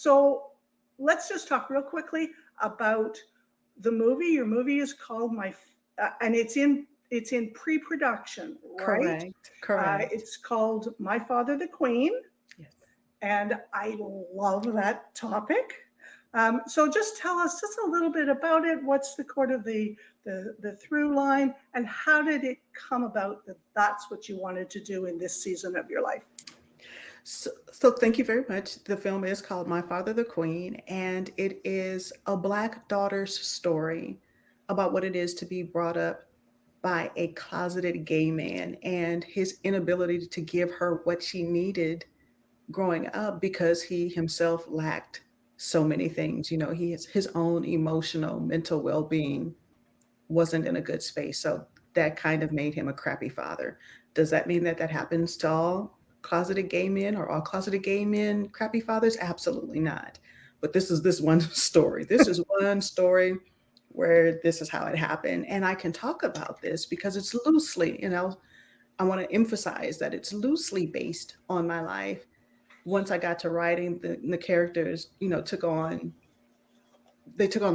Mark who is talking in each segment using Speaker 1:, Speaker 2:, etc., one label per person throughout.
Speaker 1: So let's just talk real quickly about the movie. Your movie is called and it's in pre-production, right?
Speaker 2: Correct. Correct.
Speaker 1: It's called My Father the Queen,
Speaker 2: Yes.
Speaker 1: and I love that topic. So just tell us just a little bit about it. What's the core of the through line, and how did it come about that that's what you wanted to do in this season of your life?
Speaker 2: So thank you very much. The film is called My Father the Queen, and it is a Black daughter's story about what it is to be brought up by a closeted gay man and his inability to give her what she needed growing up because he himself lacked so many things. You know, his own emotional, mental well being wasn't in a good space. So that kind of made him a crappy father. Does that mean that that happens to all closeted gay men or all closeted gay men crappy fathers? Absolutely not. But this is this one story. This is one story where this is how it happened. And I can talk about this because it's loosely, I want to emphasize that it's loosely based on my life. Once I got to writing, the characters, they took on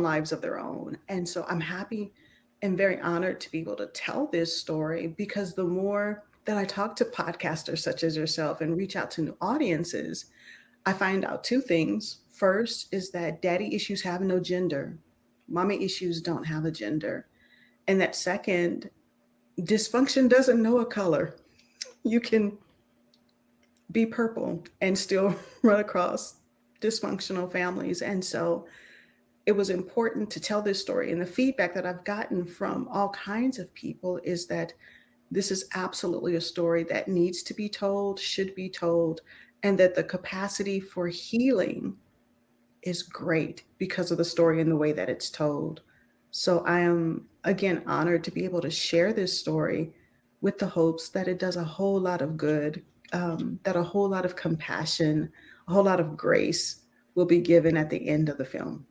Speaker 2: lives of their own. And so I'm happy and very honored to be able to tell this story because the more that I talk to podcasters such as yourself and reach out to new audiences, I find out two things. First is that daddy issues have no gender, mommy issues don't have a gender. And that second, dysfunction doesn't know a color. You can be purple and still run across dysfunctional families. And so it was important to tell this story. And the feedback that I've gotten from all kinds of people is that this is absolutely a story that needs to be told, should be told, and that the capacity for healing is great because of the story and the way that it's told. So I am, again, honored to be able to share this story with the hopes that it does a whole lot of good, that a whole lot of compassion, a whole lot of grace will be given at the end of the film.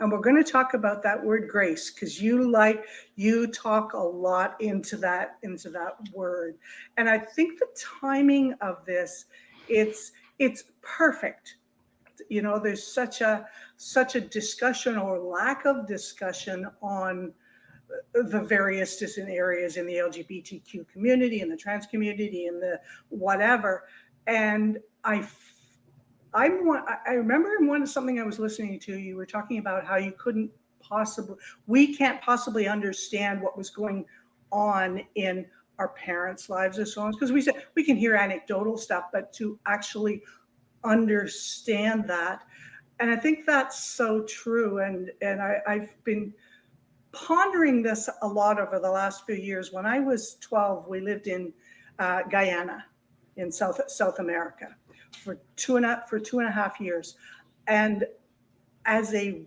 Speaker 1: And we're going to talk about that word grace, because you talk a lot into that word. And I think the timing of this, it's perfect. There's such a discussion or lack of discussion on the various different areas in the LGBTQ community, in the trans community, in the whatever. And I remember in something I was listening to, you were talking about how we can't possibly understand what was going on in our parents' lives or so on, because we said we can hear anecdotal stuff, but to actually understand that. And I think that's so true. And I've been pondering this a lot over the last few years. When I was 12, we lived in Guyana in South America for 2.5 years. And as a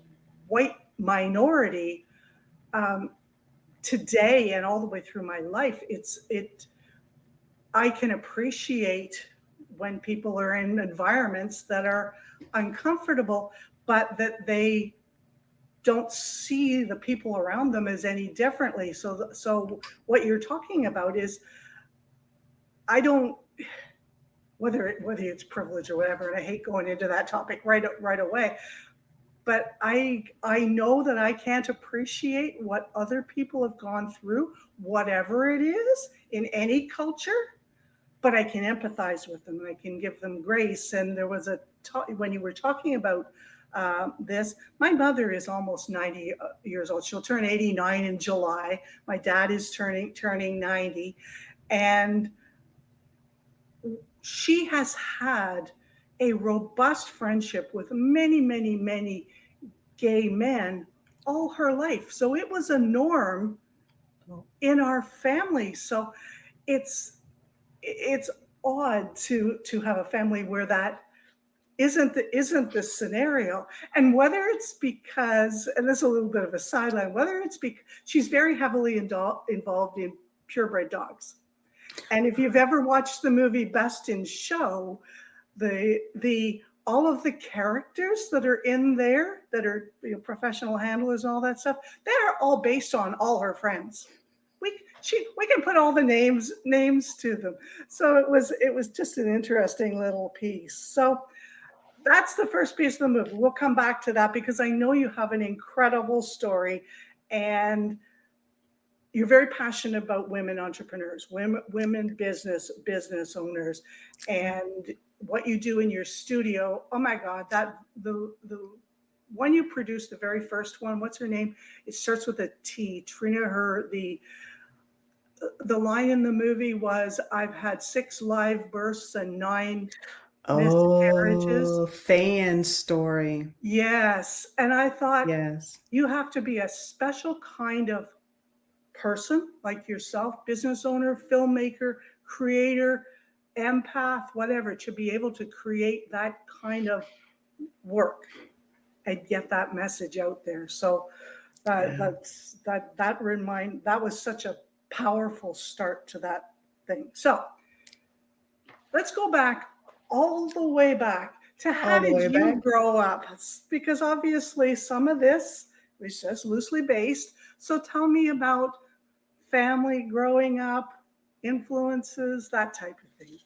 Speaker 1: white minority, um, today and all the way through my life, I can appreciate when people are in environments that are uncomfortable, but that they don't see the people around them as any differently. So what you're talking about is, I don't, whether it's privilege or whatever, and I hate going into that topic right away, but I know that I can't appreciate what other people have gone through, whatever it is, in any culture, but I can empathize with them and I can give them grace. And there was when you were talking about this, my mother is almost 90 years old. She'll turn 89 in July. My dad is turning 90, and she has had a robust friendship with many, many, many gay men all her life. So it was a norm
Speaker 2: Well,
Speaker 1: in our family. So it's it's odd to have a family where that isn't the scenario. And whether it's because, and this is a little bit of a sideline, whether it's because she's very heavily involved in purebred dogs. And if you've ever watched the movie Best in Show, the all of the characters that are in there that are professional handlers and all that stuff, they're all based on all her friends. We can put all the names to them. So it was just an interesting little piece. So that's the first piece of the movie. We'll come back to that because I know you have an incredible story, and you're very passionate about women entrepreneurs, women business owners, and what you do in your studio. Oh my God, that the one you produced, the very first one. What's her name? It starts with a T. Trina. Her the line in the movie was, "I've had 6 live births and 9 miscarriages."
Speaker 2: Oh, fan story.
Speaker 1: Yes, and I thought
Speaker 2: Yes.
Speaker 1: you have to be a special kind of person like yourself, business owner, filmmaker, creator, empath, whatever, to be able to create that kind of work and get that message out there. So
Speaker 2: Yeah.
Speaker 1: that was such a powerful start to that thing. So let's go back, all the way back to how
Speaker 2: All the
Speaker 1: did
Speaker 2: way
Speaker 1: you
Speaker 2: back.
Speaker 1: grow up? Because obviously some of this is just loosely based. So tell me about family growing up, influences, that type of thing.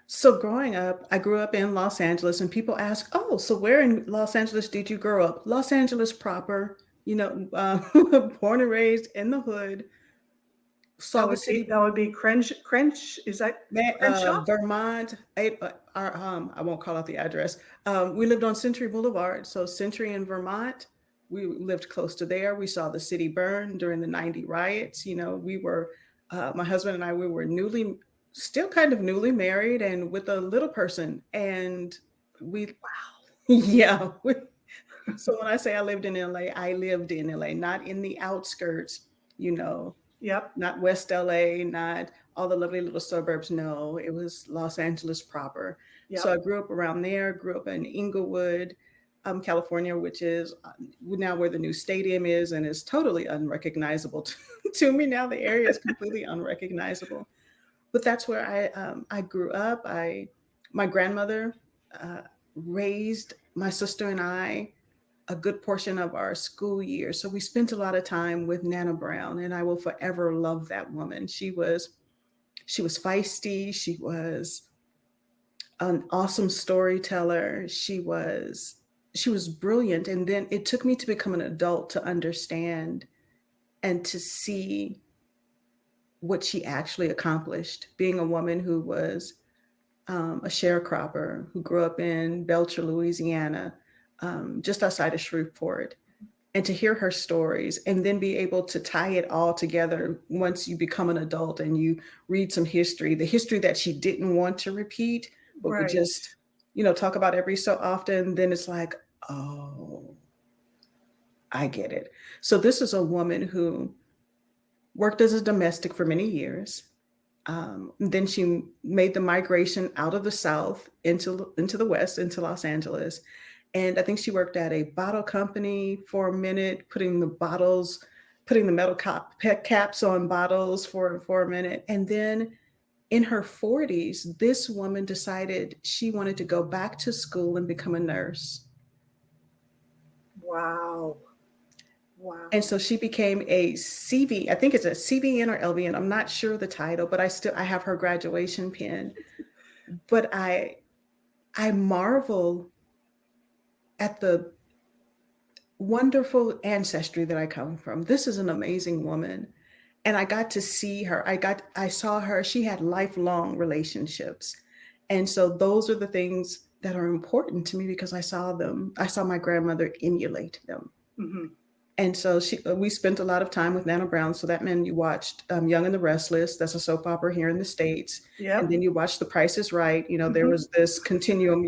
Speaker 2: So growing up, I grew up in Los Angeles, and people ask, "Oh, so where in Los Angeles did you grow up?" Los Angeles proper, born and raised in the hood, saw the city.
Speaker 1: That would be Crench. Is that Crenshaw?
Speaker 2: Vermont, I won't call out the address. We lived on Century Boulevard, so Century in Vermont. We lived close to there. We saw the city burn during the '90 riots. My husband and I, we were still kind of newly married and with a little person. And we, yeah. So when I say I lived in LA, I lived in LA, not in the outskirts, you know,
Speaker 1: Yep,
Speaker 2: not West LA, not all the lovely little suburbs. No, it was Los Angeles proper. So
Speaker 1: yep.
Speaker 2: I grew up around there, grew up in Inglewood, California, which is now where the new stadium is and is totally unrecognizable to me now. The area is completely unrecognizable. But that's where I grew up. My grandmother uh, raised my sister and I a good portion of our school year. So we spent a lot of time with Nana Brown, and I will forever love that woman. She was feisty, she was an awesome storyteller. She was brilliant. And then it took me to become an adult to understand and to see what she actually accomplished, being a woman who was a sharecropper who grew up in Belcher, Louisiana, just outside of Shreveport, and to hear her stories and then be able to tie it all together once you become an adult and you read some history, the history that she didn't want to repeat, but would
Speaker 1: Right.
Speaker 2: just, talk about every so often, then it's like, oh, I get it. So this is a woman who worked as a domestic for many years. Then she made the migration out of the South into the West, into Los Angeles. And I think she worked at a bottle company for a minute, putting the metal caps on bottles for a minute. And then in her 40s, this woman decided she wanted to go back to school and become a nurse.
Speaker 1: Wow. Wow.
Speaker 2: And so she became a CV, I think it's a CVN or LVN. I'm not sure the title, but I have her graduation pin. But I marvel at the wonderful ancestry that I come from. This is an amazing woman. And I got to see her. I saw her, she had lifelong relationships. And so those are the things that are important to me because I saw them. I saw my grandmother emulate them.
Speaker 1: Hmm.
Speaker 2: And so we spent a lot of time with Nana Brown. So that meant you watched Young and the Restless. That's a soap opera here in the States. And
Speaker 1: Yep.
Speaker 2: then you watched The Price is Right. There
Speaker 1: Hmm.
Speaker 2: was this continuum,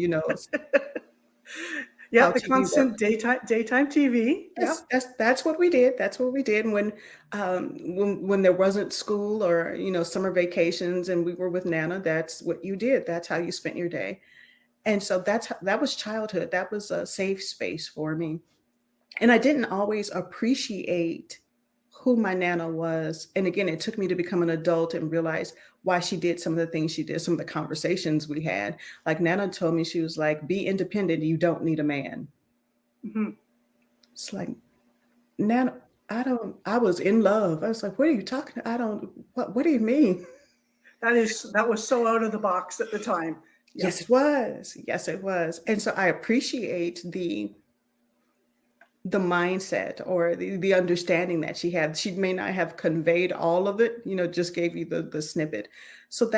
Speaker 1: Yep.
Speaker 2: how
Speaker 1: The
Speaker 2: TV
Speaker 1: constant
Speaker 2: worked.
Speaker 1: daytime TV.
Speaker 2: Yes,
Speaker 1: Yep.
Speaker 2: that's what we did. That's what we did when there wasn't school or summer vacations, and we were with Nana. That's what you did. That's how you spent your day. And so that was childhood. That was a safe space for me. And I didn't always appreciate who my Nana was. And again, it took me to become an adult and realize why she did some of the things she did, some of the conversations we had. Like Nana told me, she was like, "Be independent. You don't need a man."
Speaker 1: Hmm.
Speaker 2: It's like, Nana, I was in love. I was like, "What are you talking? What do you mean?"
Speaker 1: That was so out of the box at the time. Yep.
Speaker 2: Yes, it was. Yes, it was. And so I appreciate the mindset or the understanding that she had. She may not have conveyed all of it, just gave you the snippet. So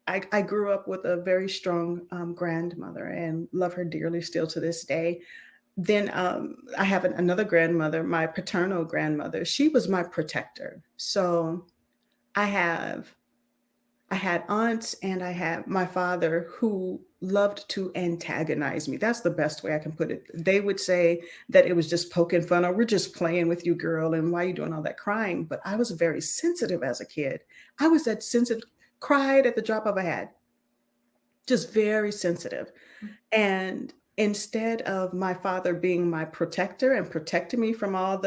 Speaker 2: I grew up with a very strong grandmother and love her dearly still to this day. Then I have another grandmother, my paternal grandmother. She was my protector. So I have I had aunts and I had my father who loved to antagonize me. That's the best way I can put it. They would say that it was just poking fun or we're just playing with you, girl, and why are you doing all that crying? But I was very sensitive as a kid. I was that sensitive, cried at the drop of a hat, just very sensitive. And instead of my father being my protector and protecting me from all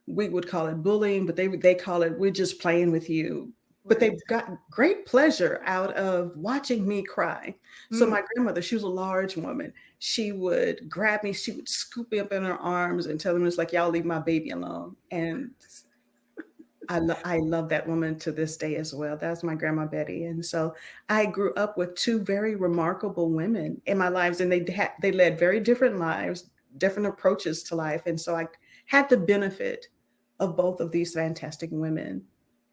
Speaker 2: we would call it bullying, but they call it we're just playing with you. But
Speaker 1: Right.
Speaker 2: they got great pleasure out of watching me cry. So
Speaker 1: Mm.
Speaker 2: my grandmother, she was a large woman. She would grab me, she would scoop me up in her arms and tell me it's like y'all leave my baby alone. And I love that woman to this day as well. That's my grandma Betty. And so I grew up with two very remarkable women in my lives, and they led very different lives, different approaches to life. And so I had the benefit of both of these fantastic women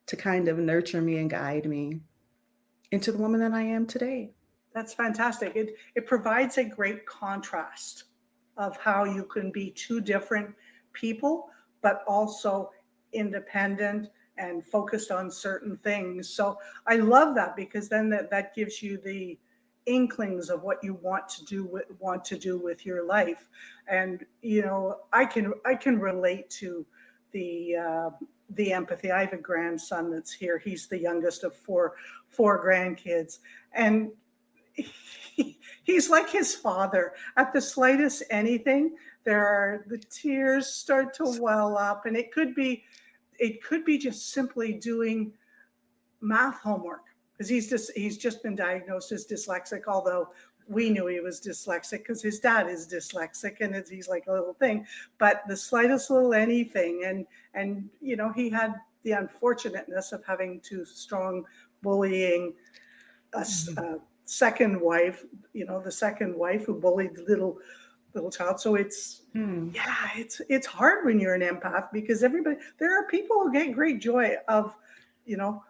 Speaker 2: to kind of nurture me and guide me into the woman that I am today.
Speaker 1: That's fantastic. It provides a great contrast of how you can be two different people, but also independent and focused on certain things. So I love that because then that gives you the inklings of what you want to do with your life. And I can relate to the the empathy. I have a grandson that's here. He's the youngest of four grandkids, and he's like his father. At the slightest anything, the tears start to well up, and it could be just simply doing math homework because he's just been diagnosed as dyslexic. Although we knew he was dyslexic because his dad is dyslexic, and he's like a little thing. But the slightest little anything, and he had the unfortunateness of having two strong bullying a,
Speaker 2: Mhm.
Speaker 1: a second wife, the second wife who bullied the little child. So
Speaker 2: Hmm.
Speaker 1: yeah, it's hard when you're an empath because there are people who get great joy of, you know,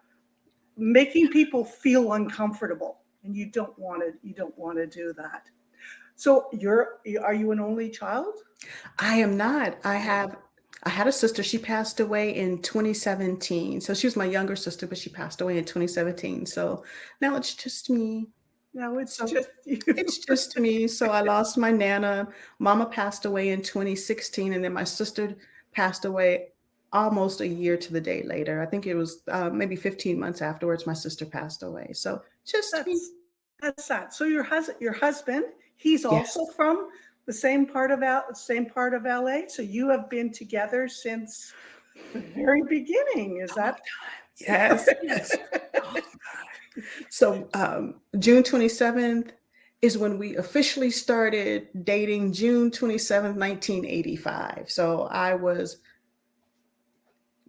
Speaker 1: making people feel uncomfortable, and you don't want to do that. So are you an only child?
Speaker 2: I am not. I had a sister, she passed away in 2017. So she was my younger sister, but she passed away in 2017. So now it's just me.
Speaker 1: No, it's
Speaker 2: So
Speaker 1: just you.
Speaker 2: it's just me. So I lost my nana. Mama passed away in 2016, and then my sister passed away almost a year to the day later. I think it was maybe 15 months afterwards, my sister passed away. So just me.
Speaker 1: That's that's sad. So your husband, he's also
Speaker 2: Yes.
Speaker 1: from the same part of LA. So you have been together since the very beginning. Is
Speaker 2: Long
Speaker 1: that
Speaker 2: time. Yes. Yes. Long time. So June 27th is when we officially started dating, June 27th, 1985. So I was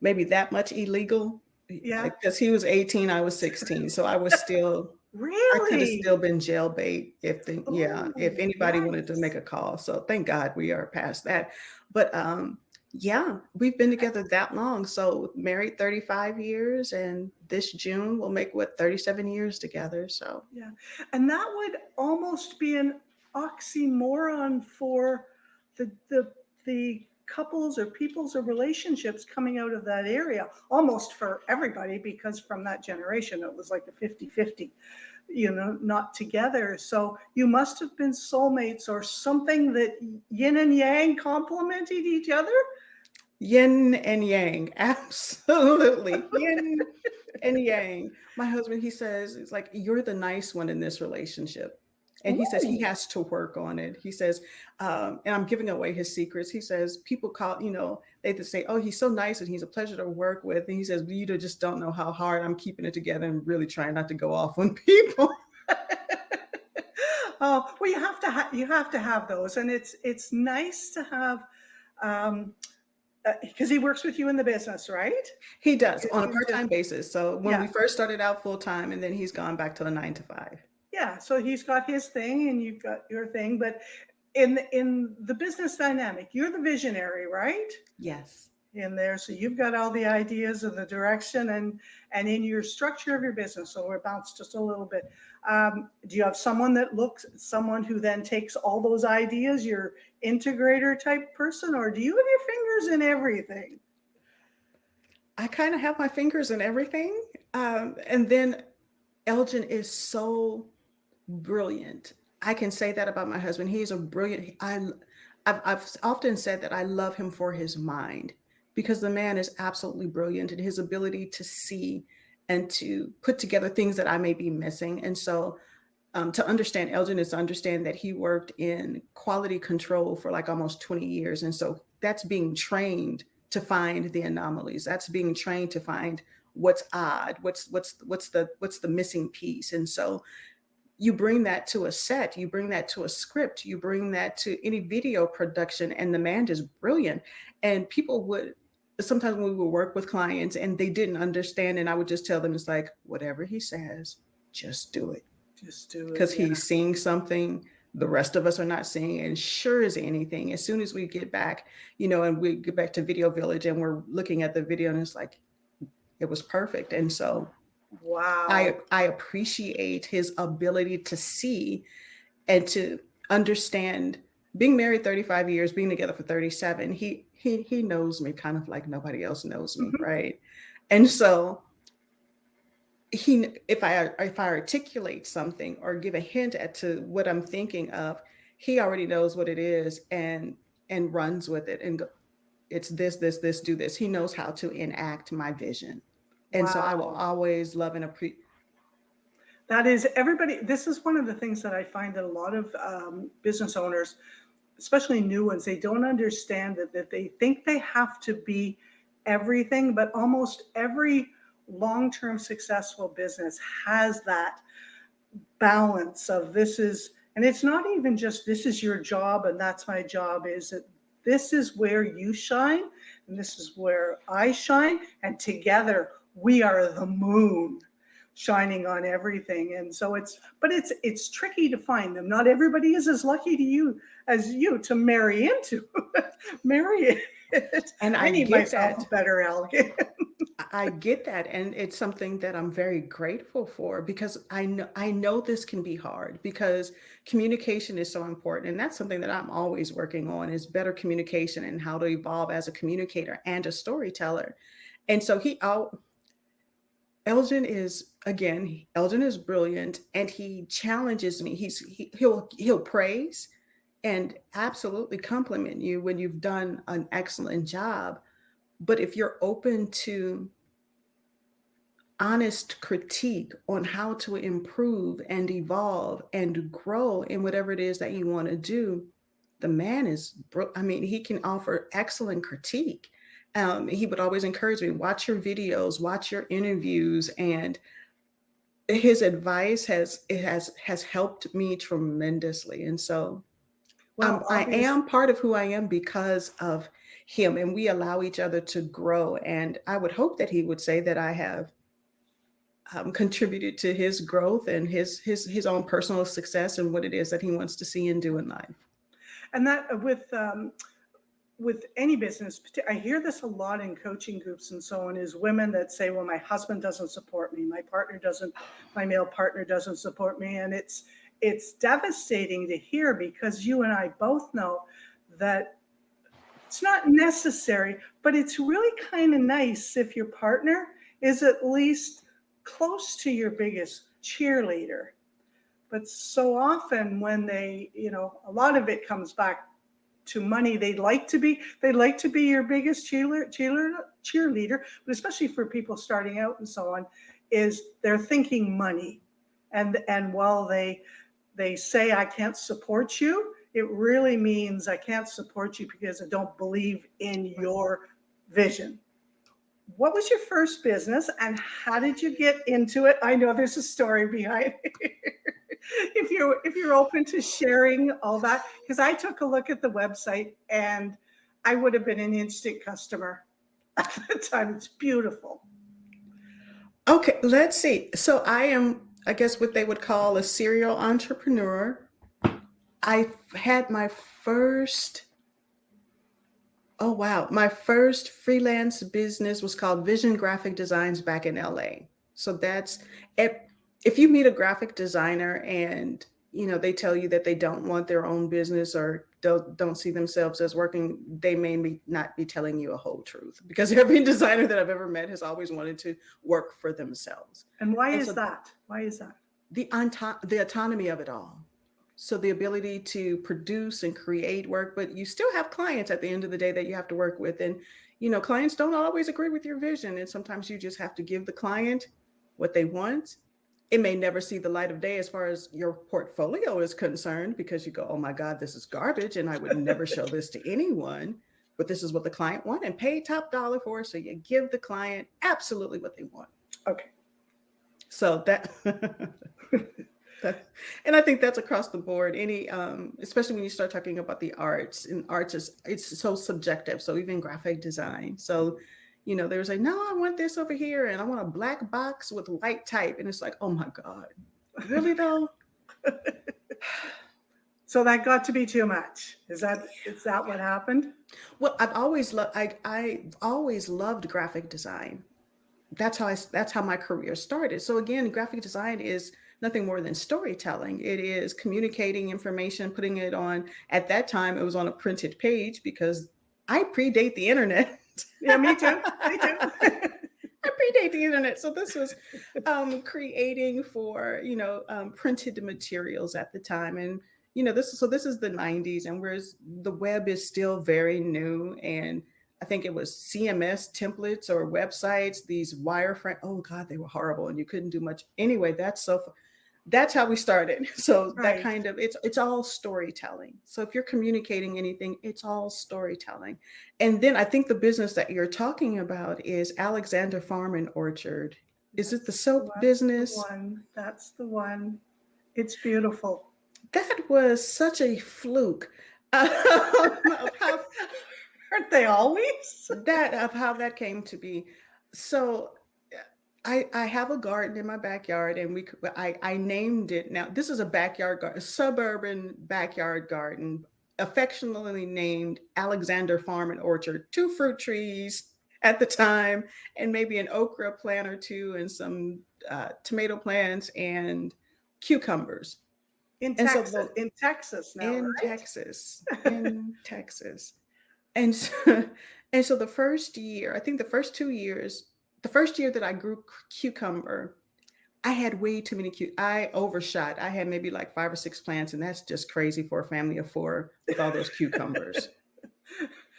Speaker 2: maybe that much illegal
Speaker 1: yeah?
Speaker 2: because he was 18, I was 16. So I could have
Speaker 1: Really?
Speaker 2: still been jail bait yeah, if
Speaker 1: Oh,
Speaker 2: anybody wanted to make
Speaker 1: yikes.
Speaker 2: a call. So thank God we are past that. But yeah, we've been together that long. So married 35 years, and this June we'll make what 37 years together. So
Speaker 1: Yeah. And that would almost be an oxymoron for the couples or peoples or relationships coming out of that area, almost for everybody, because from that generation, it was like a 50-50, not together. So you must have been soulmates or something that yin and yang complemented each other.
Speaker 2: yin and yang, absolutely. Yin and yang. My husband, he says, it's like, you're the nice one in this relationship. And he says he
Speaker 1: Ooh,
Speaker 2: has to work on it. He says, and I'm giving away his secrets. He says, people call, they just say, oh, he's so nice and he's a pleasure to work with. And he says, you just don't know how hard I'm keeping it together and really trying not to go off on people.
Speaker 1: oh, well, you have to have those, and it's nice to have, um, because he works with you in the business, right?
Speaker 2: He does
Speaker 1: Because
Speaker 2: on a
Speaker 1: he's just
Speaker 2: part-time basis. So when
Speaker 1: yeah.
Speaker 2: we first started out full time, and then he's gone back to a 9 to 5.
Speaker 1: Yeah, so he's got his thing and you've got your thing, but in the business dynamic, you're the visionary, right?
Speaker 2: Yes.
Speaker 1: In there, so you've got all the ideas and the direction, and in your structure of your business. So we're bounced just a little bit. Do you have someone who then takes all those ideas, your integrator type person, or do you have your fingers in everything?
Speaker 2: I kind of have my fingers in everything. And then Elgin is so brilliant. I can say that about my husband. He is a brilliant. I've often said that I love him for his mind, because the man is absolutely brilliant in his ability to see and to put together things that I may be missing. And so, to understand Elgin is to understand that he worked in quality control for like almost 20 years. And so that's being trained to find the anomalies. That's being trained to find what's odd, what's the missing piece. And so you bring that to a set, you bring that to a script, you bring that to any video production, and the man is brilliant. And people would sometimes when we would work with clients and they didn't understand, and I would just tell them, it's like, whatever he says, just do it.
Speaker 1: Just do it.
Speaker 2: Because
Speaker 1: Yeah.
Speaker 2: he's seeing something the rest of us are not seeing. And sure as anything, as soon as we get back, and we get back to Video Village and we're looking at the video and it's like, it was perfect. And so
Speaker 1: Wow.
Speaker 2: I appreciate his ability to see and to understand. Being married 35 years, being together for 37, he knows me kind of like nobody else knows me,
Speaker 1: Mhm.
Speaker 2: right? And so if I articulate something or give a hint at to what I'm thinking of, he already knows what it is and runs with it and it's this, do this. He knows how to enact my vision. And so I will
Speaker 1: Wow.
Speaker 2: always love and appreciate.
Speaker 1: That is everybody. This is one of the things that I find that a lot of business owners, especially new ones, they don't understand that they think they have to be everything, but almost every long-term successful business has that balance of this is, and it's not even just this is your job and that's my job, is that this is where you shine and this is where I shine, and together we are the moon shining on everything. And so it's tricky to find them. Not everybody is as lucky to you as you to marry into. Marry it.
Speaker 2: And
Speaker 1: I
Speaker 2: I
Speaker 1: need
Speaker 2: get
Speaker 1: myself a
Speaker 2: that.
Speaker 1: better algorithm.
Speaker 2: I get that, and it's something that I'm very grateful for, because I know this can be hard, because communication is so important, and that's something that I'm always working on, is better communication and how to evolve as a communicator and a storyteller. And so Elgin is brilliant, and he challenges me. He'll praise and absolutely compliment you when you've done an excellent job. But if you're open to honest critique on how to improve and evolve and grow in whatever it is that you want to do, the man I mean, he can offer excellent critique. He would always encourage me, watch your videos, watch your interviews, and his advice has helped me tremendously. And so
Speaker 1: Well,
Speaker 2: I
Speaker 1: obviously.
Speaker 2: am part of who I am because of him, and we allow each other to grow. And I would hope that he would say that I have contributed to his growth and his own personal success and what it is that he wants to see and do in life.
Speaker 1: And that with any business, I hear this a lot in coaching groups and so on, is women that say, well, my husband doesn't support me, my partner doesn't, my male partner doesn't support me. And it's devastating to hear, because you and I both know that it's not necessary, but it's really kind of nice if your partner is at least close to your biggest cheerleader. But so often when a lot of it comes back to money. They'd like to be your biggest cheerleader, but especially for people starting out and so on, is they're thinking money. And while they say I can't support you, it really means I can't support you because I don't believe in your vision. What was your first business and how did you get into it? I know there's a story behind it. If you're open to sharing all that, because I took a look at the website and I would have been an instant customer at the time. It's beautiful.
Speaker 2: Okay, let's see. So I guess what they would call a serial entrepreneur. I had my first, oh wow, my first freelance business was called Vision Graphic Designs back in LA. So that's if, if you meet a graphic designer and they tell you that they don't want their own business or don't see themselves as working, they may not be telling you a whole truth because every designer that I've ever met has always wanted to work for themselves.
Speaker 1: And why
Speaker 2: And
Speaker 1: is
Speaker 2: so
Speaker 1: that? Why is that?
Speaker 2: the autonomy of it all. So the ability to produce and create work, but you still have clients at the end of the day that you have to work with. And, clients don't always agree with your vision. And sometimes you just have to give the client what they want. It may never see the light of day as far as your portfolio is concerned because you go, oh my God, this is garbage. And I would never show this to anyone. But this is what the client want and pay top dollar for. So you give the client absolutely what they want.
Speaker 1: Okay.
Speaker 2: So that and I think that's across the board. Any, especially when you start talking about the arts, and arts is it's so subjective. So even graphic design. So, there's like, no, I want this over here, and I want a black box with white type, and it's like, oh my God, really though?
Speaker 1: So that got to be too much. Is that what happened?
Speaker 2: Well, I've always loved graphic design. That's how my career started. So again, graphic design is nothing more than storytelling. It is communicating information, putting it on. At that time, it was on a printed page because I predate the internet.
Speaker 1: Yeah, me too. Me too.
Speaker 2: I predate the internet. So this was creating for printed materials at the time, and this is the 90s, and whereas the web is still very new, and I think it was CMS templates or websites, these wireframe. Oh God, they were horrible, and you couldn't do much. Anyway, that's how we started. So that
Speaker 1: Right.
Speaker 2: kind of it's all storytelling. So if you're communicating anything, it's all storytelling. And then I think the business that you're talking about is Alexander Farm and Orchard. Is it the soap
Speaker 1: That's the
Speaker 2: business?
Speaker 1: one. That's the one. It's beautiful.
Speaker 2: That was such a fluke of how
Speaker 1: Aren't they always?
Speaker 2: that came to be. So I have a garden in my backyard, and I named it. Now this is a backyard garden, a suburban backyard garden, affectionately named Alexander Farm and Orchard. Two fruit trees at the time, and maybe an okra plant or two, and some tomato plants and cucumbers.
Speaker 1: In
Speaker 2: And so
Speaker 1: Texas. In Texas now,
Speaker 2: in
Speaker 1: right?
Speaker 2: Texas, in Texas. And so, and so the first year, I think the first year that I grew cucumber, I had way too many I overshot. I had maybe like 5 or 6 plants, and that's just crazy for a family of 4 with all those cucumbers.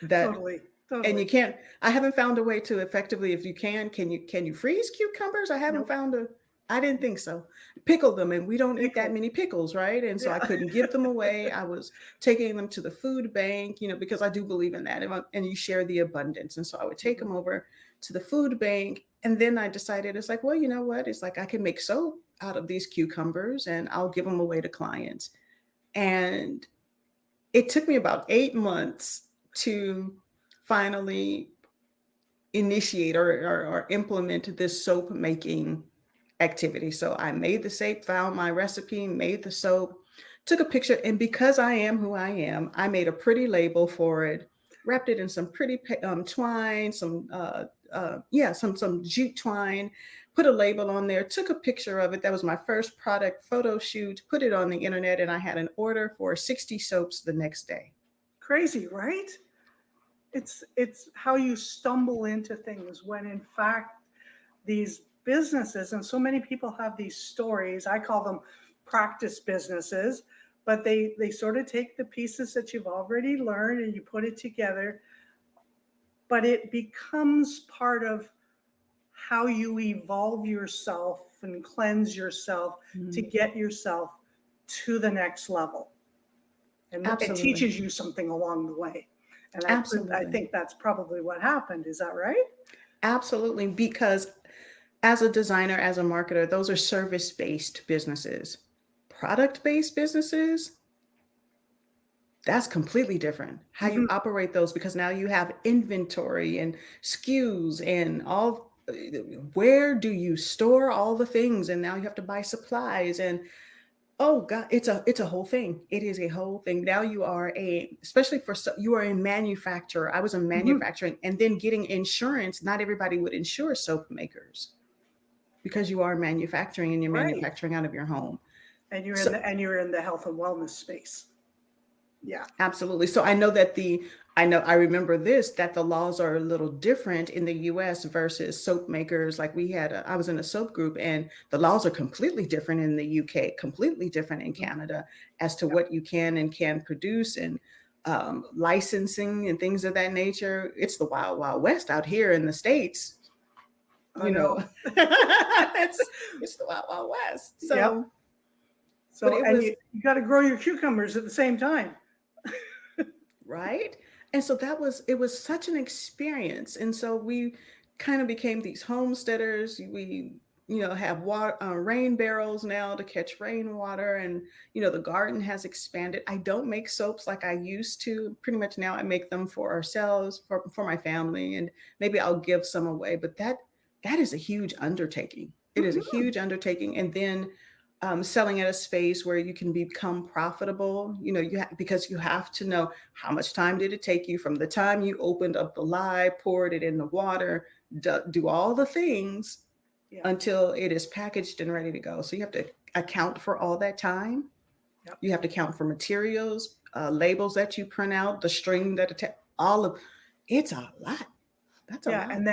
Speaker 2: That
Speaker 1: Totally.
Speaker 2: and you
Speaker 1: Totally.
Speaker 2: can't. I haven't found a way to effectively, if you can you freeze cucumbers? I haven't
Speaker 1: Nope.
Speaker 2: found a. I didn't think so. Pickle them, and we don't eat that
Speaker 1: Pickle.
Speaker 2: many pickles, right? And so I
Speaker 1: Yeah.
Speaker 2: couldn't give them away. I was taking them to the food bank, because I do believe in that, and you share the abundance. And so I would take them over to the food bank, and then I decided it's like, well, you know what? It's like I can make soap out of these cucumbers, and I'll give them away to clients. And it took me about 8 months to finally initiate or implement this soap making activity. So I made the soap, found my recipe, made the soap, took a picture, and because I am who I am, I made a pretty label for it, wrapped it in some pretty twine, some jute twine, put a label on there, took a picture of it. That was my first product photo shoot, put it on the internet, and I had an order for 60 soaps the next day.
Speaker 1: Crazy, right? It's how you stumble into things when in fact these businesses, and so many people have these stories, I call them practice businesses, but they sort of take the pieces that you've already learned and you put it together, but it becomes part of how you evolve yourself and cleanse yourself to
Speaker 2: Mhm.
Speaker 1: get yourself to the next level, and it
Speaker 2: Absolutely.
Speaker 1: teaches you something along the way. And I
Speaker 2: Absolutely.
Speaker 1: think that's probably what happened. Is that right?
Speaker 2: Absolutely. Because as a designer, as a marketer, those are service based businesses. Product based businesses, that's completely different. How you
Speaker 1: Mhm.
Speaker 2: operate those, because now you have inventory and SKUs and all. Where do you store all the things? And now you have to buy supplies and oh God, it's a whole thing. It is a whole thing. Now you are especially you are a manufacturer. I was in
Speaker 1: Mhm.
Speaker 2: manufacturing and then getting insurance. Not everybody would insure soap makers because you are manufacturing and you're
Speaker 1: Right.
Speaker 2: manufacturing out of your home.
Speaker 1: And you're in
Speaker 2: So
Speaker 1: the health and wellness space. Yeah.
Speaker 2: absolutely. So I remember this, that the laws are a little different in the US versus soap makers. Like I was in a soap group and the laws are completely different in the UK, completely different in
Speaker 1: Mhm.
Speaker 2: Canada as to
Speaker 1: Yep.
Speaker 2: what you can and can produce and licensing and things of that nature. It's the wild, wild west out here in the States,
Speaker 1: I
Speaker 2: you
Speaker 1: know.
Speaker 2: know. It's the wild, wild west.
Speaker 1: Yep.
Speaker 2: So, but
Speaker 1: So,
Speaker 2: it
Speaker 1: and
Speaker 2: was
Speaker 1: you got to grow your cucumbers at the same time.
Speaker 2: right? And so it was such an experience. And so we kind of became these homesteaders. We, have water, rain barrels now to catch rainwater. And, the garden has expanded. I don't make soaps like I used to. Pretty much now I make them for ourselves, for my family, and maybe I'll give some away. But that is a huge undertaking. It is a
Speaker 1: Mhm.
Speaker 2: huge undertaking. And then selling at a space where you can become profitable, because you have to know how much time did it take you from the time you opened up the lye, poured it in the water, do all the things
Speaker 1: Yeah.
Speaker 2: until it is packaged and ready to go. So you have to account for all that time.
Speaker 1: Yep.
Speaker 2: You have to count for materials, labels that you print out, the string all of it's a lot. That's a
Speaker 1: Yeah.
Speaker 2: lot.
Speaker 1: And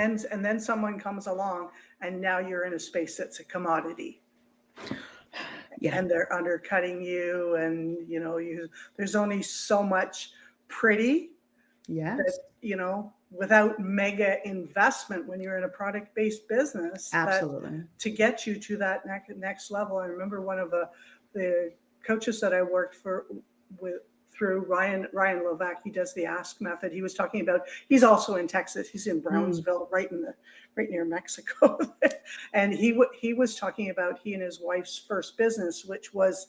Speaker 1: then someone comes along and now you're in a space that's a commodity
Speaker 2: Yeah.
Speaker 1: and they're undercutting you and there's only so much pretty that
Speaker 2: Yes.
Speaker 1: without mega investment when you're in a product-based business that
Speaker 2: Absolutely.
Speaker 1: to get you to that next level. I remember one of the coaches that I worked for with through Ryan Lovac. He does the ask method. He was talking about, he's also in Texas, he's in
Speaker 2: Mm,
Speaker 1: Brownsville, right near Mexico. And he was talking about he and his wife's first business, which was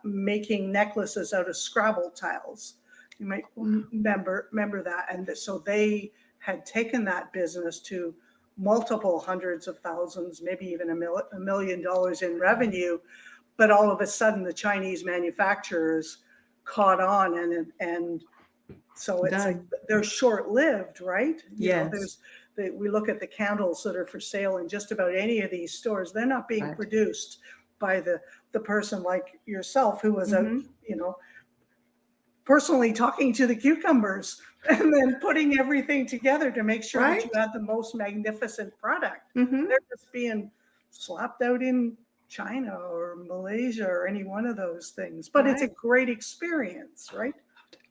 Speaker 1: making necklaces out of Scrabble tiles. You might
Speaker 2: wow.
Speaker 1: remember that. And so they had taken that business to multiple hundreds of thousands, maybe even $1 million in revenue. But all of a sudden, the Chinese manufacturers caught on, and so it's like
Speaker 2: Done.
Speaker 1: they're short lived, right?
Speaker 2: Yes.
Speaker 1: There's we look at the candles that are for sale in just about any of these stores. They're not being
Speaker 2: Right.
Speaker 1: produced by the person like yourself who was out,
Speaker 2: Hmm.
Speaker 1: personally talking to the cucumbers and then putting everything together to make sure that you
Speaker 2: Right.
Speaker 1: had the most magnificent product. They're
Speaker 2: Hmm.
Speaker 1: just being slapped out in China or Malaysia or any one of those things. But it's a
Speaker 2: Right.
Speaker 1: great experience, right?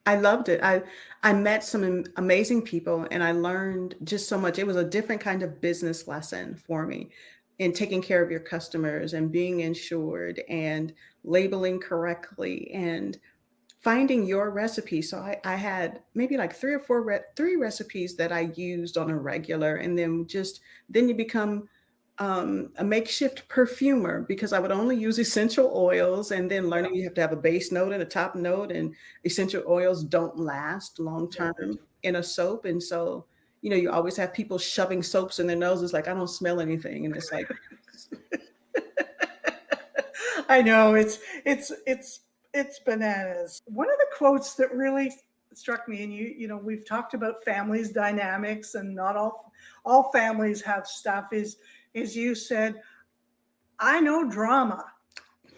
Speaker 2: I loved it. I met some amazing people and I learned just so much. It was a different kind of business lesson for me in taking care of your customers and being insured and labeling correctly and finding your recipe. So I had maybe like three recipes that I used on a regular, and then you become a makeshift perfumer because I would only use essential oils, and then
Speaker 1: Yeah,
Speaker 2: learning you have to have a base note and a top note, and essential oils don't last long
Speaker 1: no,
Speaker 2: term
Speaker 1: they do.
Speaker 2: in a soap, and so you always have people shoving soaps in their noses like I don't smell anything, and it's like
Speaker 1: I know it's bananas. One of the quotes that really struck me, and we've talked about families dynamics, and not all families have stuff. Is you said, "I know drama."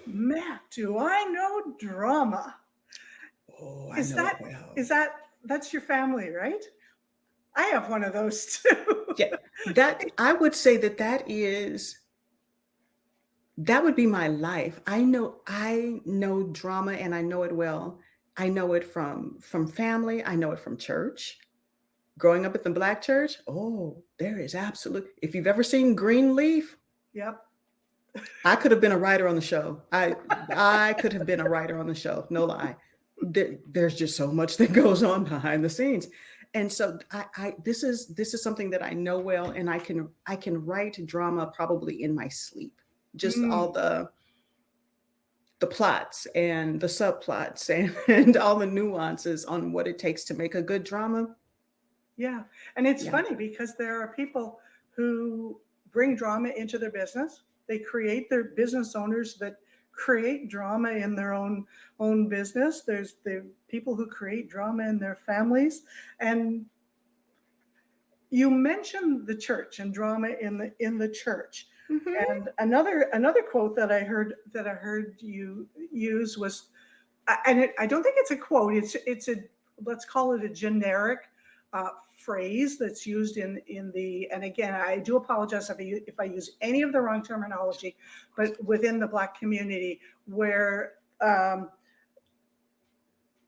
Speaker 1: Matt, do I know drama?
Speaker 2: oh, I
Speaker 1: Is
Speaker 2: know it
Speaker 1: that
Speaker 2: well.
Speaker 1: that's your family, right? I have one of those too.
Speaker 2: Yeah, that I would say that would be my life. I know drama and I know it well. I know it from family, I know it from church. Growing up at the black church, oh, there is absolute if you've ever seen Greenleaf,
Speaker 1: Yep.
Speaker 2: I could have been a writer on the show. I could have been a writer on the show, no lie. There's just so much that goes on behind the scenes. And so this is something that I know well and I can write drama probably in my sleep. Just all
Speaker 1: Mm,
Speaker 2: the plots and the subplots and all the nuances on what it takes to make a good drama.
Speaker 1: yeah. And it's
Speaker 2: Yeah.
Speaker 1: funny because there are people who bring drama into their business. They create their business owners that create drama in their own business. There's the people who create drama in their families. And you mentioned the church and drama in the church.
Speaker 2: Mhm.
Speaker 1: And another quote that I heard you use was, I don't think it's a quote. It's a, let's call it a generic phrase that's used in the, and again, I do apologize if I use any of the wrong terminology, but within the Black community, where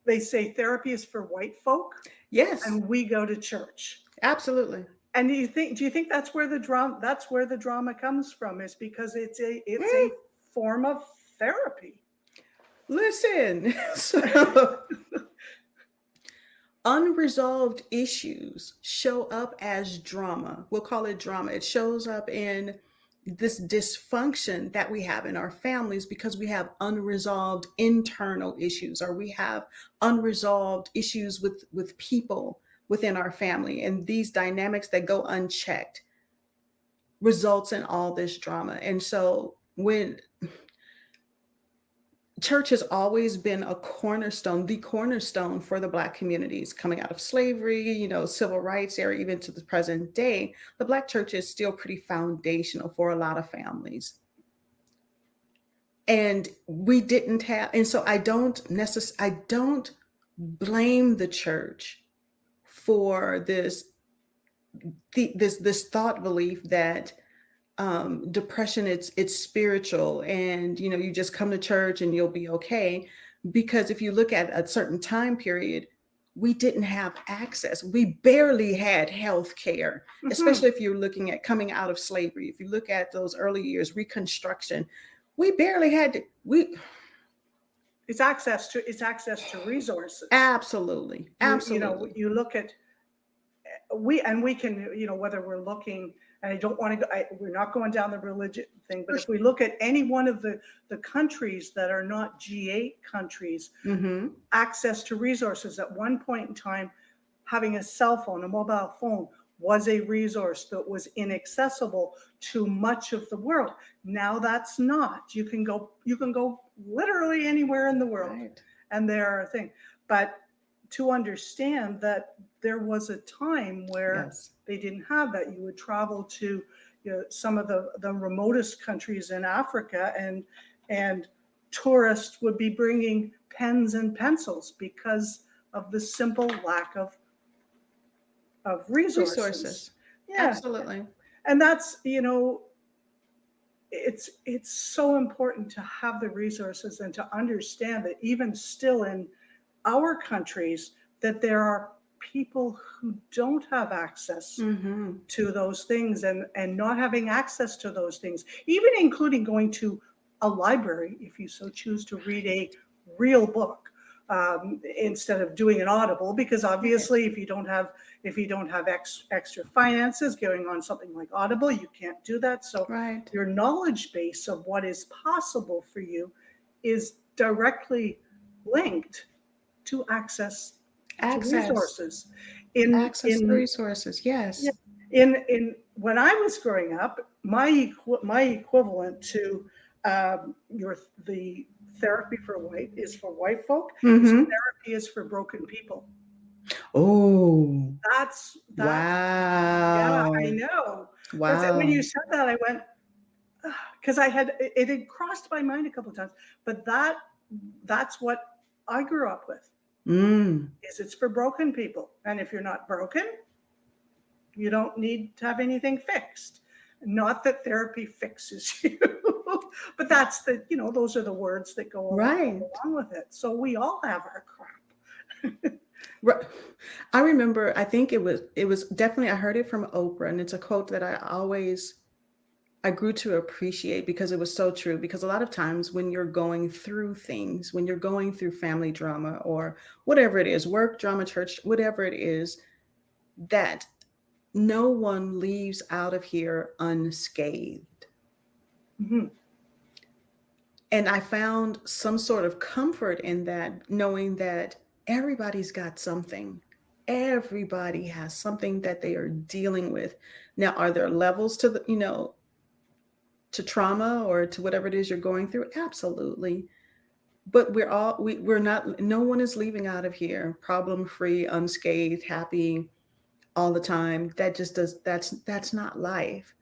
Speaker 1: they say therapy is for white folk
Speaker 2: Yes,
Speaker 1: and we go to church.
Speaker 2: absolutely.
Speaker 1: And do you think that's where the drama comes from, is because it's
Speaker 2: Mm,
Speaker 1: a form of therapy?
Speaker 2: listen, so unresolved issues show up as drama. We'll call it drama. It shows up in this dysfunction that we have in our families because we have unresolved internal issues, or we have unresolved issues with people within our family, and these dynamics that go unchecked results in all this drama. And so when church has always been a cornerstone, the cornerstone for the Black communities coming out of slavery, civil rights era, even to the present day, the Black church is still pretty foundational for a lot of families. And we didn't have, and so I don't blame the church for this thought belief that depression, it's spiritual, and you just come to church and you'll be okay. Because if you look at a certain time period, we didn't have access. We barely had health care,
Speaker 1: Mhm.
Speaker 2: especially if you're looking at coming out of slavery. If you look at those early years, Reconstruction, we barely had we
Speaker 1: It's access to resources.
Speaker 2: absolutely,
Speaker 1: You know,
Speaker 2: absolutely.
Speaker 1: you look at, we can, whether we're looking, and I don't want to go, we're not going down the religion thing, but if we look at any one of the countries that are not G8 countries,
Speaker 2: Mm-hmm.
Speaker 1: access to resources at one point in time, having a cell phone, a mobile phone, was a resource that was inaccessible to much of the world. Now that's not. You can go literally anywhere in the world,
Speaker 2: Right.
Speaker 1: and there are things. But to understand that there was a time where
Speaker 2: Yes.
Speaker 1: they didn't have that. You would travel to, some of the remotest countries in Africa, and tourists would be bringing pens and pencils because of the simple lack of resources.
Speaker 2: Resources.
Speaker 1: Yeah.
Speaker 2: Absolutely.
Speaker 1: And that's, it's so important to have the resources and to understand that even still in our countries, that there are people who don't have access
Speaker 2: Mm-hmm.
Speaker 1: to those things, and not having access to those things, even including going to a library if you so choose to read a real book, instead of doing an audible, because
Speaker 2: Right.
Speaker 1: obviously if you don't have extra finances going on something like Audible, you can't do that. So
Speaker 2: Right.
Speaker 1: your knowledge base of what is possible for you is directly linked to to
Speaker 2: Access.
Speaker 1: resources. in
Speaker 2: Access to
Speaker 1: in
Speaker 2: resources,
Speaker 1: yeah,
Speaker 2: yes.
Speaker 1: in when I was growing up, my equivalent to, your the therapy for white is for white folk, is
Speaker 2: Mhm.
Speaker 1: therapy is for broken people.
Speaker 2: Oh,
Speaker 1: That's Yeah, I
Speaker 2: wow.
Speaker 1: know. When you
Speaker 2: Wow.
Speaker 1: said that, I went, because it had crossed my mind a couple of times, but that's what I grew up with.
Speaker 2: Mm,
Speaker 1: Is it's for broken people, and if you're not broken, you don't need to have anything fixed. Not that therapy fixes you, but that's those are the words that go
Speaker 2: right.
Speaker 1: along with it. So we all have our crap.
Speaker 2: Ri I remember, I think it was definitely, I heard it from Oprah, and it's a quote that I grew to appreciate because it was so true. Because a lot of times when you're going through things, when you're going through family drama or whatever it is, work, drama, church, whatever it is, that no one leaves out of here unscathed.
Speaker 1: Mhm.
Speaker 2: And I found some sort of comfort in that, knowing that everybody's got something. everybody has something that they are dealing with. Now, are there levels to to trauma or to whatever it is you're going through? Absolutely. But we're not, no one is leaving out of here problem free, unscathed, happy all the time. That just does that's not life.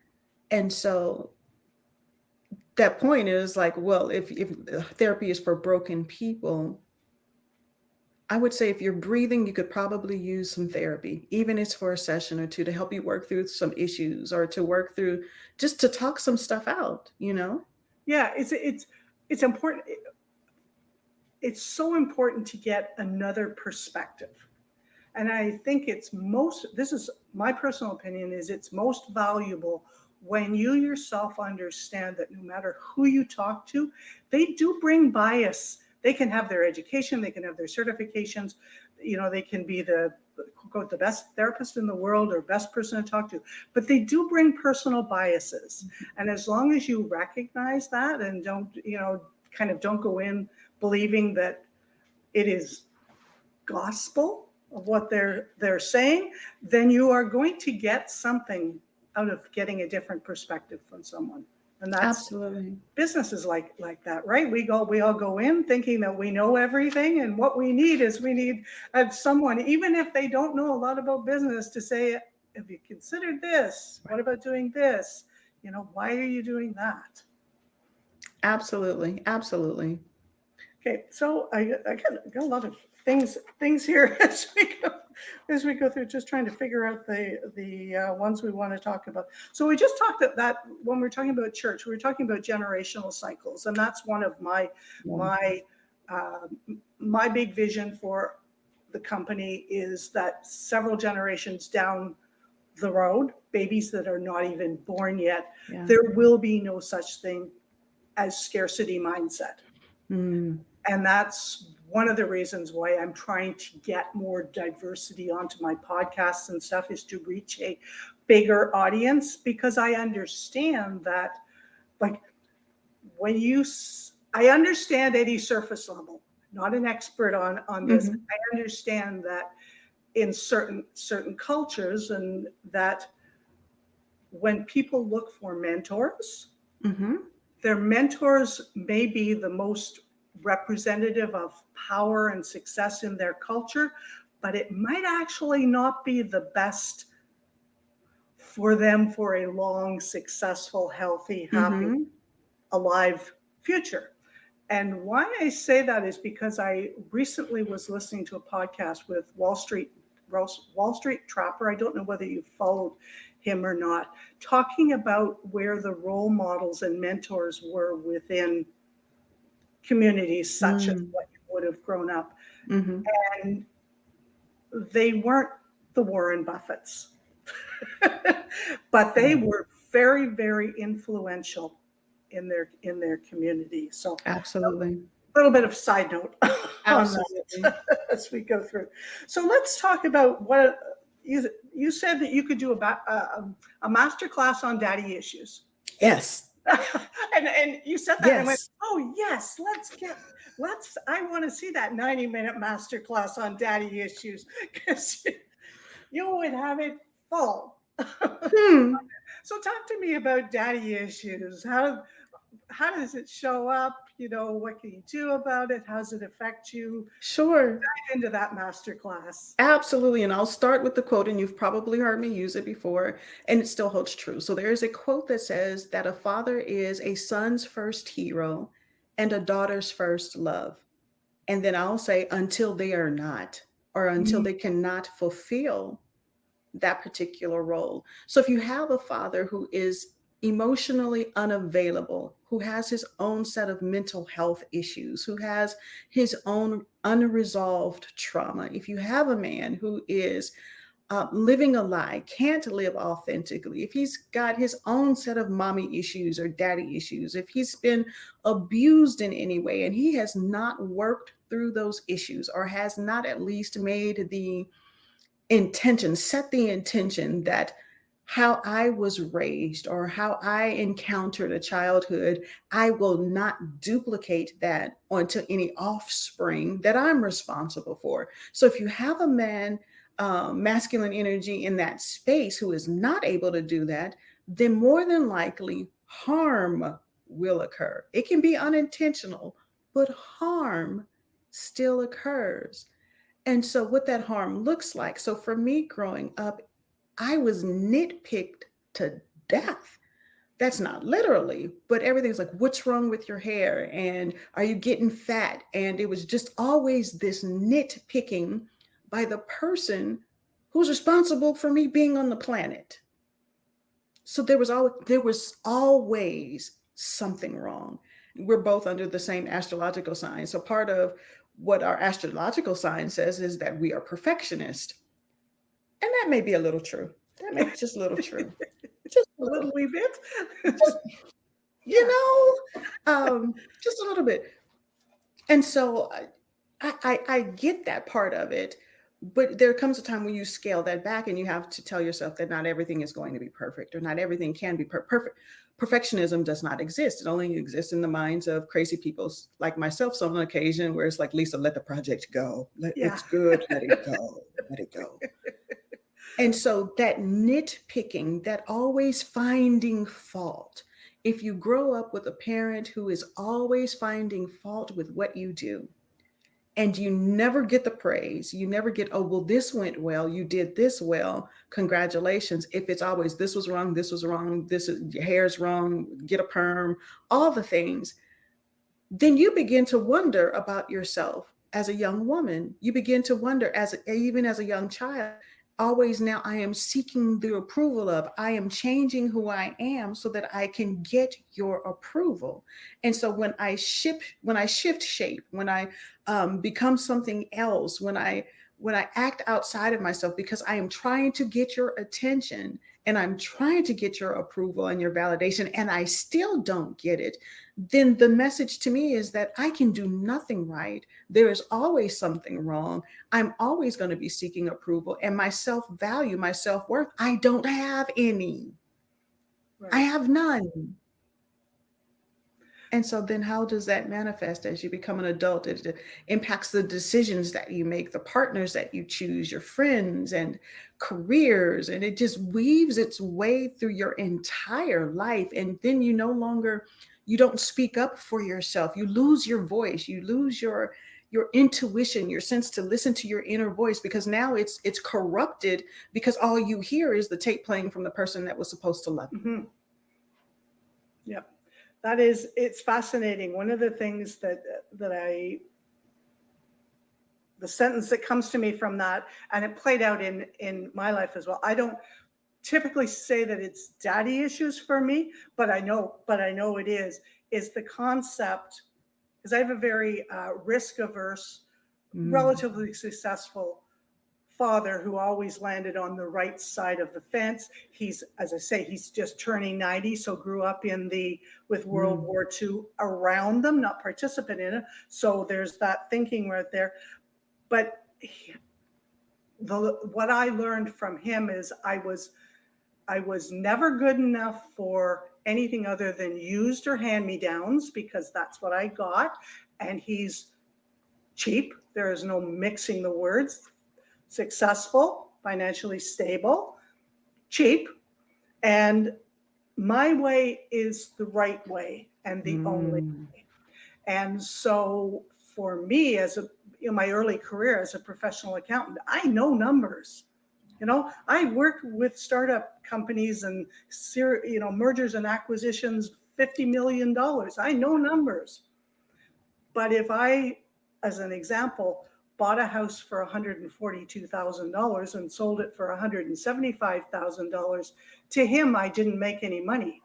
Speaker 2: And so that point is like, well, if therapy is for broken people, I would say if you're breathing, you could probably use some therapy, even if it's for a session or two to help you work through some issues or to work through just to talk some stuff out, you know?
Speaker 1: Yeah, it's important. It's so important to get another perspective. And I think this is my personal opinion, is it's most valuable when you yourself understand that no matter who you talk to, they do bring bias. They can have their education, they can have their certifications, they can be the quote the best therapist in the world or best person to talk to, but they do bring personal biases. And as long as you recognize that and don't go in believing that it is gospel of what they're saying, then you are going to get something out of getting a different perspective from someone. And that's
Speaker 2: Absolutely.
Speaker 1: business is like that, right? We all go in thinking that we know everything, and what we need is someone, even if they don't know a lot about business, to say, have you considered this? What about doing this? Why are you doing that?
Speaker 2: Absolutely. Absolutely.
Speaker 1: Okay, so I got a lot of things here as we go through, just trying to figure out the ones we want to talk about. So we just talked that when we're talking about church, we were talking about generational cycles, and that's one of
Speaker 2: Yeah.
Speaker 1: my uh, my big vision for the company is that several generations down the road, babies that are not even born yet,
Speaker 2: Yeah.
Speaker 1: there will be no such thing as scarcity mindset.
Speaker 2: Mm.
Speaker 1: And that's one of the reasons why I'm trying to get more diversity onto my podcasts and stuff, is to reach a bigger audience, because I understand that, like, I understand any surface level, not an expert on this.
Speaker 2: Mhm.
Speaker 1: I understand that in certain cultures, and that when people look for mentors,
Speaker 2: Mhm.
Speaker 1: their mentors may be the most representative of power and success in their culture, but it might actually not be the best for them for a long, successful, healthy, happy,
Speaker 2: Mhm.
Speaker 1: alive future. And why I say that is because I recently was listening to a podcast with Wall Street Trapper. I don't know whether you followed him or not, talking about where the role models and mentors were within communities such as
Speaker 2: Mm.
Speaker 1: what you would have grown up.
Speaker 2: Mhm.
Speaker 1: And they weren't the Warren Buffetts, but they
Speaker 2: Yeah.
Speaker 1: were very, very influential in their community. So
Speaker 2: Absolutely.
Speaker 1: a little bit of side note on
Speaker 2: Absolutely.
Speaker 1: that as we go through. So let's talk about what you said, that you could do a master class on daddy issues.
Speaker 2: Yes.
Speaker 1: And you said that, and I went,
Speaker 2: Yes.
Speaker 1: oh yes, I want to see that 90-minute master class on daddy issues, because you would have it full.
Speaker 2: Hmm.
Speaker 1: So talk to me about daddy issues. How does it show up? What can you do about it? How does it affect you?
Speaker 2: Sure.
Speaker 1: Dive into that master class.
Speaker 2: Absolutely. And I'll start with the quote, and you've probably heard me use it before, and it still holds true. So there is a quote that says that a father is a son's first hero and a daughter's first love. And then I'll say until they are not, or until
Speaker 1: Mm,
Speaker 2: they cannot fulfill that particular role. So if you have a father who is emotionally unavailable, who has his own set of mental health issues, who has his own unresolved trauma, if you have a man who is living a lie, can't live authentically, if he's got his own set of mommy issues or daddy issues, if he's been abused in any way and he has not worked through those issues, or has not at least made the intention, set the intention that how I was raised or how I encountered a childhood, I will not duplicate that onto any offspring that I'm responsible for. So if you have a man masculine energy in that space who is not able to do that, then more than likely harm will occur. It can be unintentional, but harm still occurs. And so, what that harm looks like. So, for me growing up, I was nitpicked to death. That's not literally, but everything's like, what's wrong with your hair? And are you getting fat? And it was just always this nitpicking by the person who's responsible for me being on the planet. So there was always something wrong. We're both under the same astrological sign. So part of what our astrological sign says is that we are perfectionist. And that may be a little true. That may be just a little true. Just a
Speaker 1: A
Speaker 2: little.
Speaker 1: little wee bit.
Speaker 2: Just, you
Speaker 1: Yeah.
Speaker 2: just a little bit. And so I get that part of it, but there comes a time when you scale that back and you have to tell yourself that not everything is going to be perfect or not everything can be perfect. Perfectionism does not exist. It only exists in the minds of crazy people like myself. So on occasion where it's like, Lisa, let the project go.
Speaker 1: Yeah.
Speaker 2: It's good. Let it go. Let it go. And so that nitpicking, that always finding fault, if you grow up with a parent who is always finding fault with what you do, and you never get the praise, you never get, oh, well, this went well, you did this well, congratulations. If it's always, this was wrong, this is, your hair's wrong, get a perm, all the things, then you begin to wonder about yourself as a young woman. You begin to wonder even as a young child, always now I am seeking the approval of, I am changing who I am so that I can get your approval. And so when I shift shape, when I become something else, when I act outside of myself because I am trying to get your attention and I'm trying to get your approval and your validation and I still don't get it, then the message to me is that I can do nothing right. There is always something wrong. I'm always going to be seeking approval. And my self value, my self worth, I don't have any. I
Speaker 1: Right.
Speaker 2: have none. And so then how does that manifest as you become an adult? It impacts the decisions that you make, the partners that you choose, your friends and careers, and it just weaves its way through your entire life. And then you don't speak up for yourself. You lose your voice, you lose your intuition, your sense to listen to your inner voice because now it's corrupted because all you hear is the tape playing from the person that was supposed to love you.
Speaker 1: Hmm. Yep. It's fascinating. One of the things that the sentence that comes to me from that, and it played out in my life as well. I don't typically say that it's daddy issues for me, but I know it is the concept, because I have a very risk averse,
Speaker 2: Mm,
Speaker 1: relatively successful father who always landed on the right side of the fence. He's, as I say, he's just turning 90, so grew up with World
Speaker 2: mm,
Speaker 1: War II around them, not participant in it. So there's that thinking right there. But what I learned from him is I was never good enough for anything other than used or hand-me-downs because that's what I got. And he's cheap. There is no mixing the words. Successful, financially stable, cheap, and my way is the right way and the only
Speaker 2: mm,
Speaker 1: way. And so for me, in my early career as a professional accountant, I know numbers. I worked with startup companies and mergers and acquisitions, $50 million. I know numbers. But if I, as an example, bought a house for $142,000 and sold it for $175,000, to him, I didn't make any money.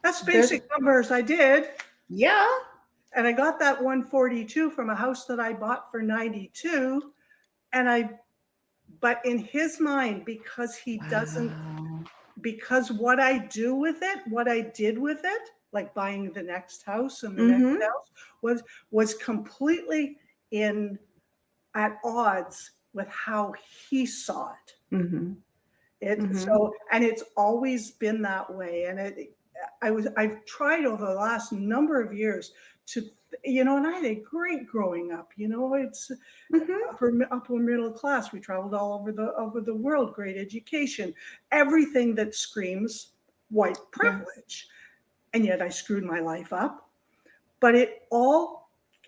Speaker 1: That's
Speaker 2: there's
Speaker 1: basic numbers I did.
Speaker 2: yeah.
Speaker 1: And I got that 142 from a house that I bought for 92. But in his mind,
Speaker 2: Wow.
Speaker 1: because what I do with it, what I did with it, like buying the next house and the next
Speaker 2: Mhm,
Speaker 1: house, was completely in at odds with how he saw it.
Speaker 2: mhm, mhm,
Speaker 1: And it's always been that way. And I've tried over the last number of years to And I had a great growing up. It's
Speaker 2: Mhm.
Speaker 1: upper middle class. We traveled all over the world, great education, everything that screams white
Speaker 2: Yes.
Speaker 1: privilege. And yet I screwed my life up. But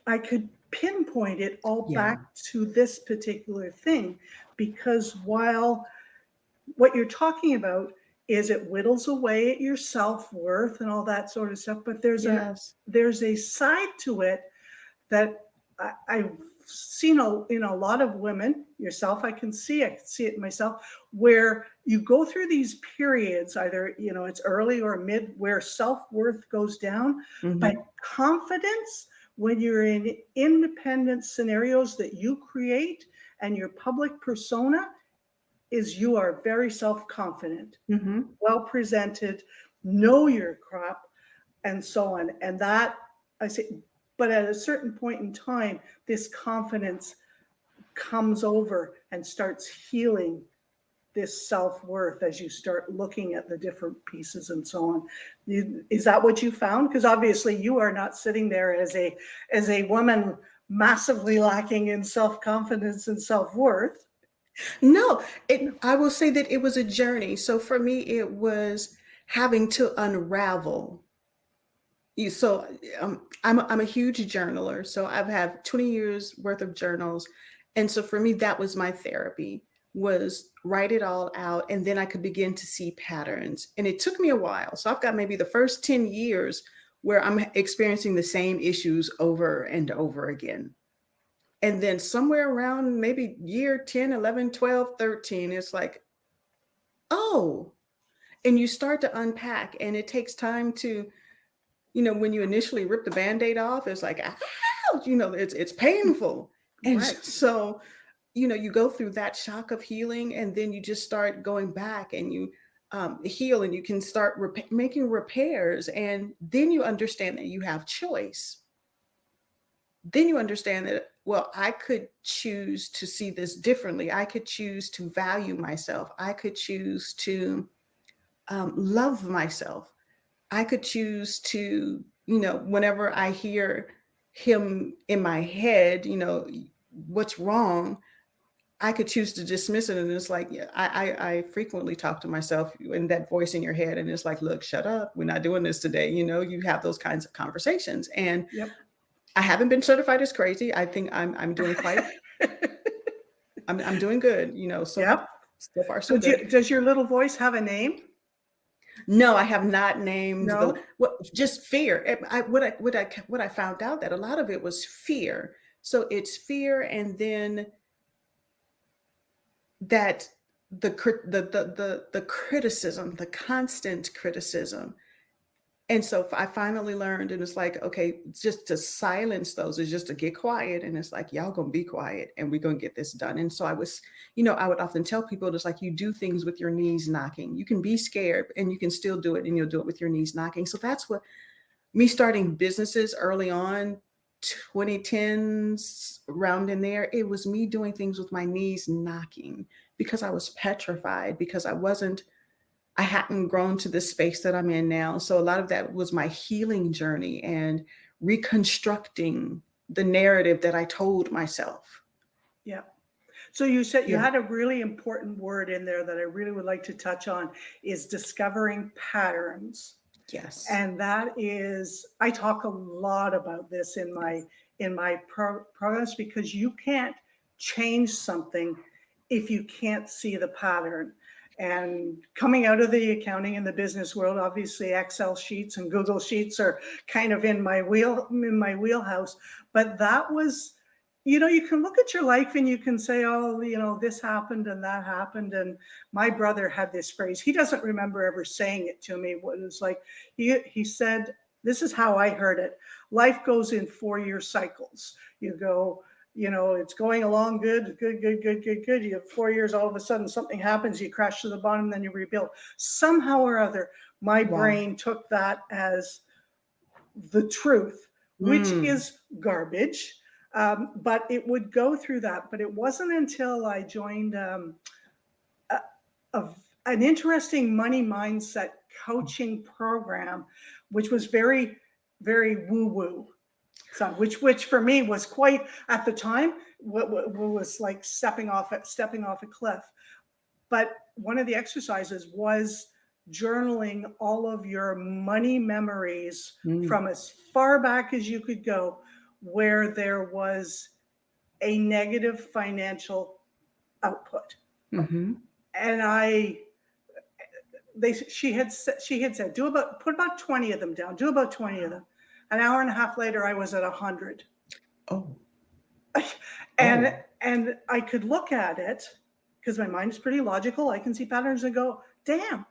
Speaker 1: I could pinpoint it all
Speaker 2: Yeah.
Speaker 1: back to this particular thing, because while what you're talking about is it whittles away at your self-worth and all that sort of stuff, but
Speaker 2: Yes.
Speaker 1: there's a side to it that I've seen in a lot of women, yourself, I can see it myself, where you go through these periods, either, it's early or mid, where self-worth goes down, but
Speaker 2: Mhm.
Speaker 1: confidence, when you're in independent scenarios that you create and your public persona, is you are very self-confident,
Speaker 2: Mhm.
Speaker 1: well presented, know your crop, and so on. And that, I say, but at a certain point in time, this confidence comes over and starts healing this self-worth as you start looking at the different pieces and so on. Is that what you found? Because obviously you are not sitting there as a woman massively lacking in self-confidence and self-worth.
Speaker 2: No, I will say that it was a journey. So for me, it was having to unravel. I'm a huge journaler. So I've had 20 years worth of journals. And so for me, that was my therapy, was write it all out. And then I could begin to see patterns. And it took me a while. So I've got maybe the first 10 years where I'm experiencing the same issues over and over again. And then somewhere around maybe year 10, 11, 12, 13, it's like, oh, and you start to unpack, and it takes time to, when you initially rip the Band-Aid off, it's like, ouch, it's painful. And
Speaker 1: Right.
Speaker 2: so, you go through that shock of healing, and then you just start going back and you heal, and you can start making repairs. And then you understand that you have choice. Then you understand that, well, I could choose to see this differently. I could choose to value myself. I could choose to love myself. I could choose to, whenever I hear him in my head, what's wrong, I could choose to dismiss it. And it's like, yeah, I frequently talk to myself in that voice in your head. And it's like, look, shut up. We're not doing this today. You have those kinds of conversations. And
Speaker 1: Yep.
Speaker 2: I haven't been certified as crazy. I think I'm doing I'm doing good,
Speaker 1: Yep.
Speaker 2: so far so good.
Speaker 1: Does your little voice have a name?
Speaker 2: No, I have not named
Speaker 1: No.
Speaker 2: just fear. What I found out, that a lot of it was fear. So it's fear, and then that the criticism, the constant criticism. And so I finally learned, and it's like, okay, just to silence those is just to get quiet. And it's like, y'all gonna be quiet and we're gonna get this done. And so I would often tell people, it's like, you do things with your knees knocking. You can be scared and you can still do it, and you'll do it with your knees knocking. So that's what me starting businesses early on, 2010s, around in there, it was me doing things with my knees knocking, because I was petrified, because I hadn't grown to the space that I'm in now. So a lot of that was my healing journey and reconstructing the narrative that I told myself.
Speaker 1: Yeah. So you said you
Speaker 2: Yeah.
Speaker 1: had a really important word in there that I really would like to touch on, is discovering patterns.
Speaker 2: Yes.
Speaker 1: And that is, I talk a lot about this
Speaker 2: Yes.
Speaker 1: in my programs, because you can't change something if you can't see the pattern. And coming out of the accounting and the business world, obviously Excel sheets and Google Sheets are kind of in my wheelhouse. But that was, you can look at your life and you can say, oh, this happened and that happened. And my brother had this phrase. He doesn't remember ever saying it to me. It was like, he said, this is how I heard it. Life goes in 4-year cycles. You go, it's going along good, good, good, good, good, good. You have 4 years, all of a sudden something happens, you crash to the bottom, then you rebuild. Somehow or other, my
Speaker 2: Wow.
Speaker 1: brain took that as the truth, which
Speaker 2: Mm.
Speaker 1: is garbage. But it would go through that. But it wasn't until I joined a, a, an interesting money mindset coaching program, which was very, very woo woo. So, which for me was quite at the time what was like stepping off a cliff. But one of the exercises was journaling all of your money memories
Speaker 2: Mm,
Speaker 1: from as far back as you could go, where there was a negative financial output.
Speaker 2: mhm.
Speaker 1: And she had said, put about 20 of them down, do about 20 of them. An hour and a half later, I was at 100.
Speaker 2: Oh,
Speaker 1: and
Speaker 2: oh.
Speaker 1: and I could look at it because my mind is pretty logical. I can see patterns and go, damn,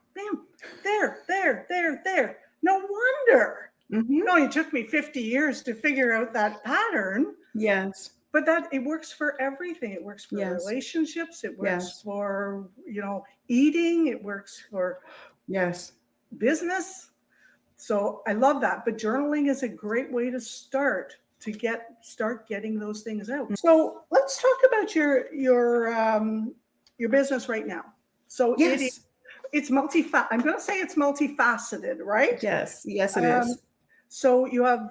Speaker 1: there. No wonder.
Speaker 2: Mhm.
Speaker 1: It only took me 50 years to figure out that pattern,
Speaker 2: Yes,
Speaker 1: but that it works for everything. It works for
Speaker 2: yes,
Speaker 1: relationships. It works
Speaker 2: yes,
Speaker 1: for, eating. It works for
Speaker 2: yes.
Speaker 1: business. So I love that. But journaling is a great way to start getting those things out. So let's talk about your business right now. So
Speaker 2: Yes,
Speaker 1: I'm going to say it's multifaceted, right?
Speaker 2: yes, yes, it
Speaker 1: Um,
Speaker 2: is.
Speaker 1: so you have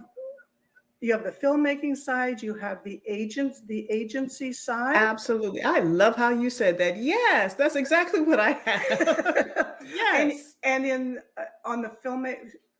Speaker 1: the filmmaking side, you have the agency side.
Speaker 2: Absolutely. I love how you said that. Yes, that's exactly what I have.
Speaker 1: and
Speaker 2: Yes.
Speaker 1: and in on the film